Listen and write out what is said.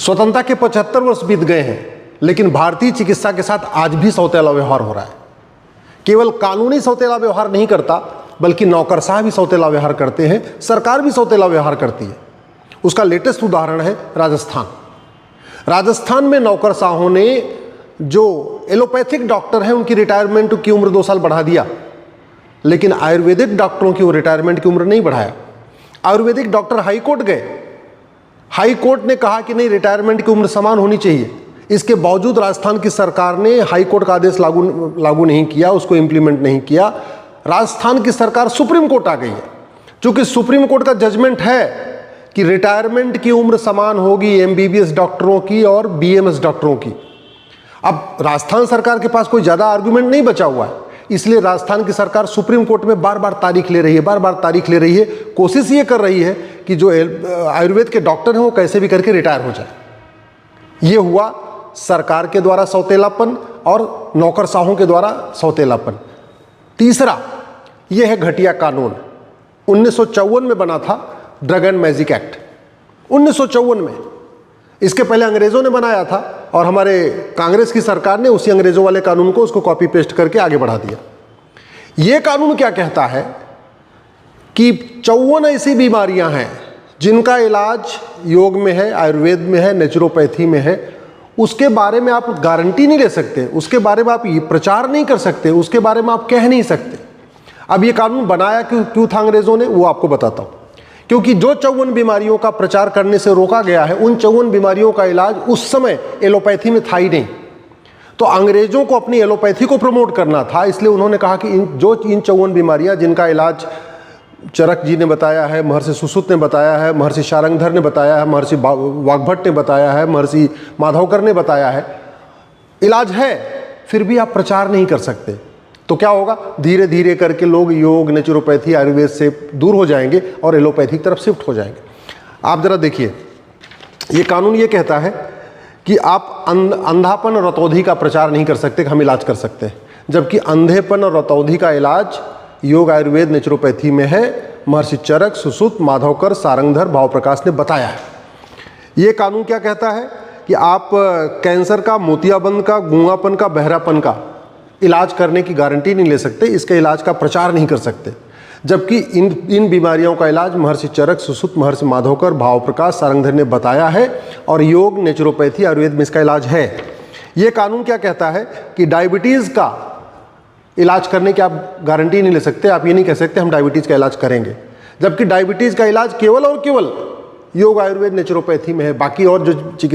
स्वतंत्रता के 75 वर्ष बीत गए हैं, लेकिन भारतीय चिकित्सा के साथ आज भी सौतेला व्यवहार हो रहा है। केवल कानूनी सौतेला व्यवहार नहीं करता, बल्कि नौकरशाह भी सौतेला व्यवहार करते हैं, सरकार भी सौतेला व्यवहार करती है। उसका लेटेस्ट उदाहरण है राजस्थान। राजस्थान में नौकरशाहों ने जो एलोपैथिक डॉक्टर हैं उनकी रिटायरमेंट की उम्र 2 साल बढ़ा दिया, लेकिन आयुर्वेदिक डॉक्टरों की वो रिटायरमेंट की उम्र नहीं बढ़ाया। आयुर्वेदिक डॉक्टर हाई कोर्ट गए, हाई कोर्ट ने कहा कि नहीं, रिटायरमेंट की उम्र समान होनी चाहिए। इसके बावजूद राजस्थान की सरकार ने हाई कोर्ट का आदेश लागू नहीं किया, उसको इंप्लीमेंट नहीं किया। राजस्थान की सरकार सुप्रीम कोर्ट आ गई है। चूंकि सुप्रीम कोर्ट का जजमेंट है कि रिटायरमेंट की उम्र समान होगी एमबीबीएस डॉक्टरों की और बीएमएस डॉक्टरों की। अब राजस्थान सरकार के पास कोई ज़्यादा आर्गुमेंट नहीं बचा हुआ है, इसलिए राजस्थान की सरकार सुप्रीम कोर्ट में बार बार तारीख ले रही है, कोशिश ये कर रही है कि जो आयुर्वेद के डॉक्टर हैं वो कैसे भी करके रिटायर हो जाए। ये हुआ सरकार के द्वारा सौतेलापन और नौकरशाहों के द्वारा सौतेलापन। तीसरा ये है घटिया कानून। 1954 में बना था ड्रग एंड मैजिक एक्ट, 1954 में। इसके पहले अंग्रेजों ने बनाया था और हमारे कांग्रेस की सरकार ने उसी अंग्रेजों वाले कानून को उसको कॉपी पेस्ट करके आगे बढ़ा दिया। ये कानून क्या कहता है कि 54 ऐसी बीमारियां हैं जिनका इलाज योग में है, आयुर्वेद में है, नेचुरोपैथी में है, उसके बारे में आप गारंटी नहीं ले सकते, उसके बारे में आप प्रचार नहीं कर सकते, उसके बारे में आप कह नहीं सकते। अब ये कानून बनाया क्यों था अंग्रेजों ने, वो आपको बताता हूँ। क्योंकि जो 54 बीमारियों का प्रचार करने से रोका गया है, उन 54 बीमारियों का इलाज उस समय एलोपैथी में था ही नहीं। तो अंग्रेजों को अपनी एलोपैथी को प्रमोट करना था, इसलिए उन्होंने कहा कि इन 54 बीमारियां जिनका इलाज चरक जी ने बताया है, महर्षि सुश्रुत ने बताया है, महर्षि शारंगधर ने बताया है, महर्षि वाग्भट ने बताया है, महर्षि माधवकर ने बताया है, इलाज है, फिर भी आप प्रचार नहीं कर सकते। तो क्या होगा, धीरे धीरे करके लोग योग, नेचुरोपैथी, आयुर्वेद से दूर हो जाएंगे और एलोपैथी की तरफ शिफ्ट हो जाएंगे। आप जरा देखिए, ये कानून ये कहता है कि आप अंधापन और रतौंधी का प्रचार नहीं कर सकते कि हम इलाज कर सकते हैं, जबकि अंधेपन और रतौंधी का इलाज योग, आयुर्वेद, नेचुरोपैथी में है। महर्षि चरक, सुश्रुत, माधवकर, सारंगधर, भावप्रकाश ने बताया है। ये कानून क्या कहता है कि आप कैंसर का, मोतियाबिंद का, गूंगापन का, बहरापन का इलाज करने की गारंटी नहीं ले सकते, इसके इलाज का प्रचार नहीं कर सकते, जबकि इन बीमारियों का इलाज महर्षि चरक, सुश्रुत, महर्षि माधवकर, भावप्रकाश, सारंगधर ने बताया है और योग, नेचुरोपैथी, आयुर्वेद में इसका इलाज है। ये कानून क्या कहता है कि डायबिटीज़ का इलाज करने की आप गारंटी नहीं ले सकते, आप ये नहीं कह सकते हम डायबिटीज़ का इलाज करेंगे, जबकि डायबिटीज़ का इलाज केवल और केवल योग, आयुर्वेद, नेचुरोपैथी में है। बाकी और जो